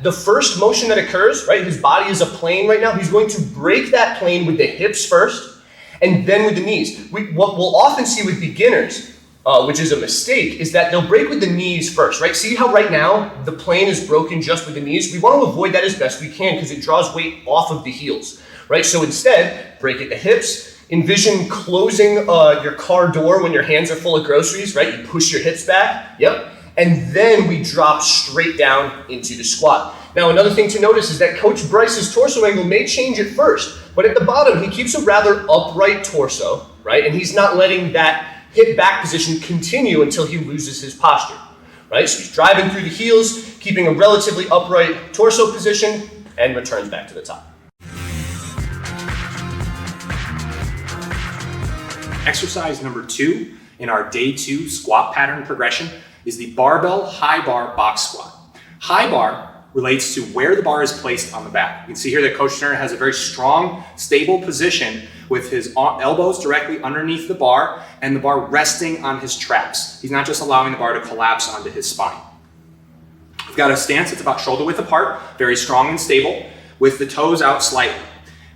the first motion that occurs, right, his body is a plane right now, he's going to break that plane with the hips first and then with the knees. What we'll often see with beginners, which is a mistake, is that they'll break with the knees first, right? See how right now the plane is broken just with the knees? We want to avoid that as best we can because it draws weight off of the heels, right? So instead, break at the hips. Envision closing your car door when your hands are full of groceries, right? You push your hips back, yep. And then we drop straight down into the squat. Now, another thing to notice is that Coach Bryce's torso angle may change at first, but at the bottom, he keeps a rather upright torso, right? And he's not letting that hip back position continue until he loses his posture, right? So he's driving through the heels, keeping a relatively upright torso position, and returns back to the top. Exercise number 2 in our day 2 squat pattern progression is the barbell high bar box squat. High bar relates to where the bar is placed on the back. You can see here that Coach Sterner has a very strong, stable position with his elbows directly underneath the bar and the bar resting on his traps. He's not just allowing the bar to collapse onto his spine. We've got a stance that's about shoulder width apart, very strong and stable, with the toes out slightly.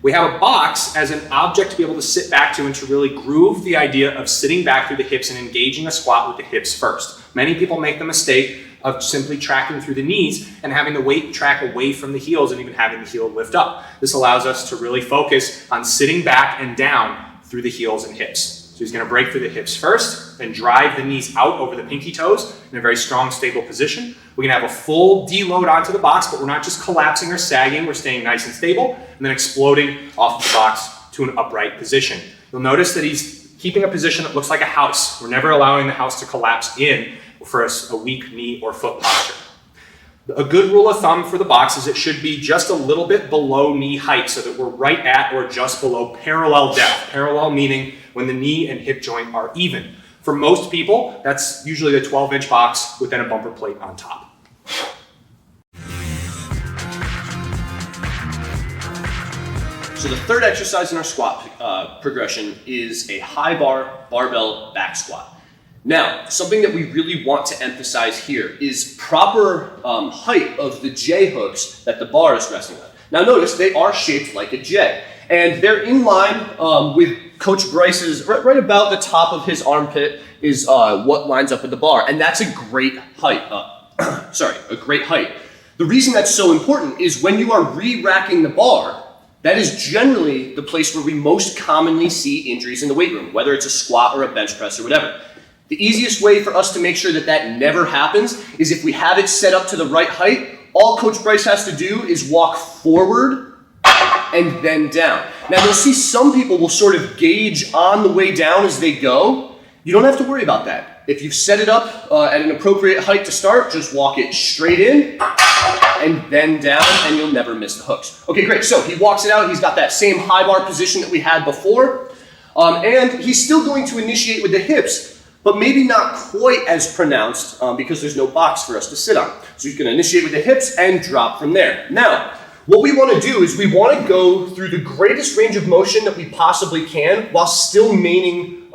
We have a box as an object to be able to sit back to and to really groove the idea of sitting back through the hips and engaging a squat with the hips first. Many people make the mistake of simply tracking through the knees and having the weight track away from the heels and even having the heel lift up. This allows us to really focus on sitting back and down through the heels and hips. So he's going to break through the hips first, then drive the knees out over the pinky toes in a very strong, stable position. We can have a full deload onto the box, but we're not just collapsing or sagging. We're staying nice and stable and then exploding off the box to an upright position. You'll notice that he's keeping a position that looks like a house. We're never allowing the house to collapse in for a weak knee or foot posture. A good rule of thumb for the box is it should be just a little bit below knee height so that we're right at or just below parallel depth. Parallel meaning when the knee and hip joint are even. For most people, that's usually a 12-inch box with then a bumper plate on top. So the third exercise in our squat progression is a high bar barbell back squat. Now, something that we really want to emphasize here is proper height of the J hooks that the bar is resting on. Now notice they are shaped like a J, and they're in line with Coach Bryce's, right about the top of his armpit is what lines up with the bar, and that's a great height. A great height. The reason that's so important is when you are re-racking the bar, that is generally the place where we most commonly see injuries in the weight room, whether it's a squat or a bench press or whatever. The easiest way for us to make sure that that never happens is if we have it set up to the right height, all Coach Bryce has to do is walk forward and then down. Now you'll see some people will sort of gauge on the way down as they go. You don't have to worry about that. If you've set it up at an appropriate height to start, just walk it straight in and then down, and you'll never miss the hooks. Okay, great. So he walks it out. He's got that same high bar position that we had before. And he's still going to initiate with the hips, but maybe not quite as pronounced because there's no box for us to sit on. So he's going to initiate with the hips and drop from there. Now, what we want to do is we want to go through the greatest range of motion that we possibly can while still remaining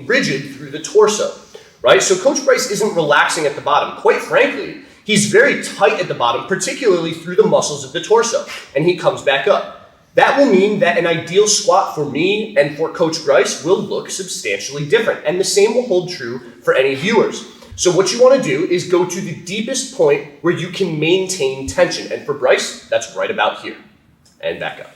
rigid through the torso, right? So Coach Bryce isn't relaxing at the bottom. Quite frankly, he's very tight at the bottom, particularly through the muscles of the torso, and he comes back up. That will mean that an ideal squat for me and for Coach Bryce will look substantially different, and the same will hold true for any viewers. So what you want to do is go to the deepest point where you can maintain tension, and for Bryce, that's right about here, and back up.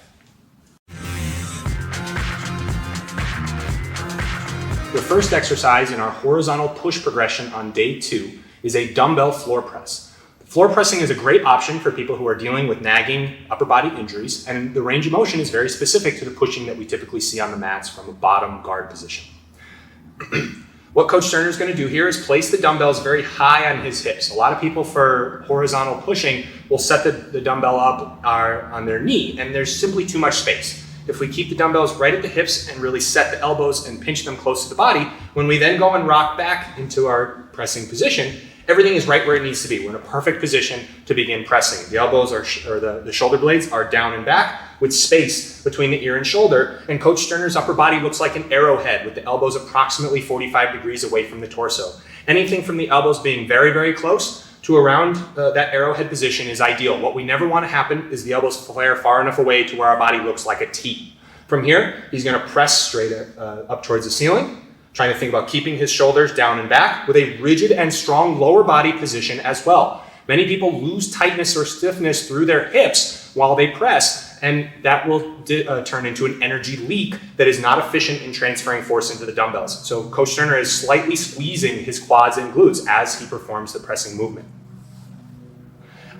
The first exercise in our horizontal push progression on day 2 is a dumbbell floor press. Floor pressing is a great option for people who are dealing with nagging upper body injuries, and the range of motion is very specific to the pushing that we typically see on the mats from a bottom guard position. What Coach Sterner is going to do here is place the dumbbells very high on his hips. A lot of people for horizontal pushing will set the dumbbell up on their knee, and there's simply too much space. If we keep the dumbbells right at the hips and really set the elbows and pinch them close to the body, when we then go and rock back into our pressing position, everything is right where it needs to be. We're in a perfect position to begin pressing. The elbows the shoulder blades are down and back with space between the ear and shoulder, and Coach Sterner's upper body looks like an arrowhead with the elbows approximately 45 degrees away from the torso. Anything from the elbows being very, very close to around that arrowhead position is ideal. What we never want to happen is the elbows flare far enough away to where our body looks like a T. From here, he's going to press straight up towards the ceiling, trying to think about keeping his shoulders down and back with a rigid and strong lower body position as well. Many people lose tightness or stiffness through their hips while they press, and that will turn into an energy leak that is not efficient in transferring force into the dumbbells. So Coach Turner is slightly squeezing his quads and glutes as he performs the pressing movement.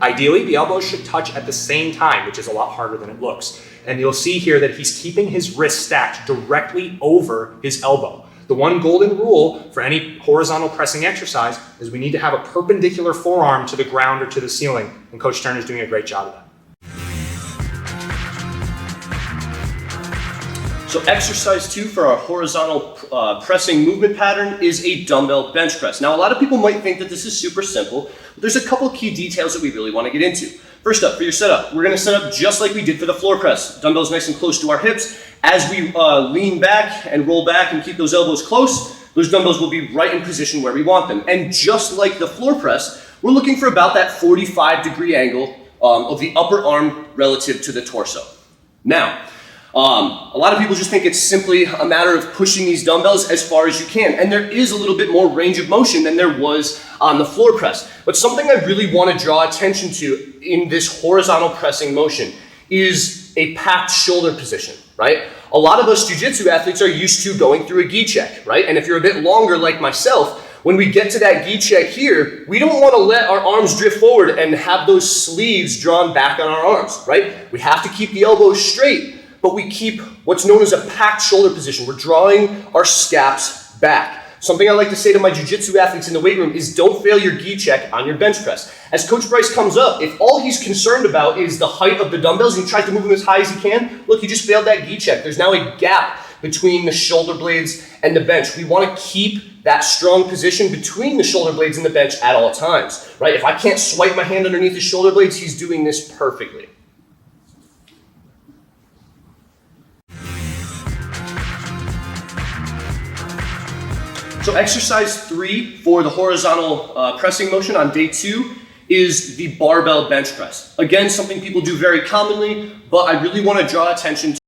Ideally, the elbows should touch at the same time, which is a lot harder than it looks. And you'll see here that he's keeping his wrist stacked directly over his elbow. The one golden rule for any horizontal pressing exercise is we need to have a perpendicular forearm to the ground or to the ceiling, and Coach Turner is doing a great job of that. So exercise 2 for our horizontal pressing movement pattern is a dumbbell bench press. Now, a lot of people might think that this is super simple, but there's a couple key details that we really want to get into. First up, for your setup, we're going to set up just like we did for the floor press. Dumbbells nice and close to our hips. As we lean back and roll back and keep those elbows close, those dumbbells will be right in position where we want them. And just like the floor press, we're looking for about that 45-degree angle of the upper arm relative to the torso. Now, a lot of people just think it's simply a matter of pushing these dumbbells as far as you can. And there is a little bit more range of motion than there was on the floor press. But something I really want to draw attention to in this horizontal pressing motion is a packed shoulder position, right? A lot of us jiu-jitsu athletes are used to going through a gi check, right? And if you're a bit longer like myself, when we get to that gi check here, we don't want to let our arms drift forward and have those sleeves drawn back on our arms, right? We have to keep the elbows straight, but we keep what's known as a packed shoulder position. We're drawing our scaps back. Something I like to say to my jiu-jitsu athletes in the weight room is don't fail your gi check on your bench press. As Coach Bryce comes up, if all he's concerned about is the height of the dumbbells and he tries to move them as high as he can, look, he just failed that gi check. There's now a gap between the shoulder blades and the bench. We want to keep that strong position between the shoulder blades and the bench at all times, right? If I can't swipe my hand underneath his shoulder blades, he's doing this perfectly. So exercise 3 for the horizontal pressing motion on day 2 is the barbell bench press. Again, something people do very commonly, but I really want to draw attention to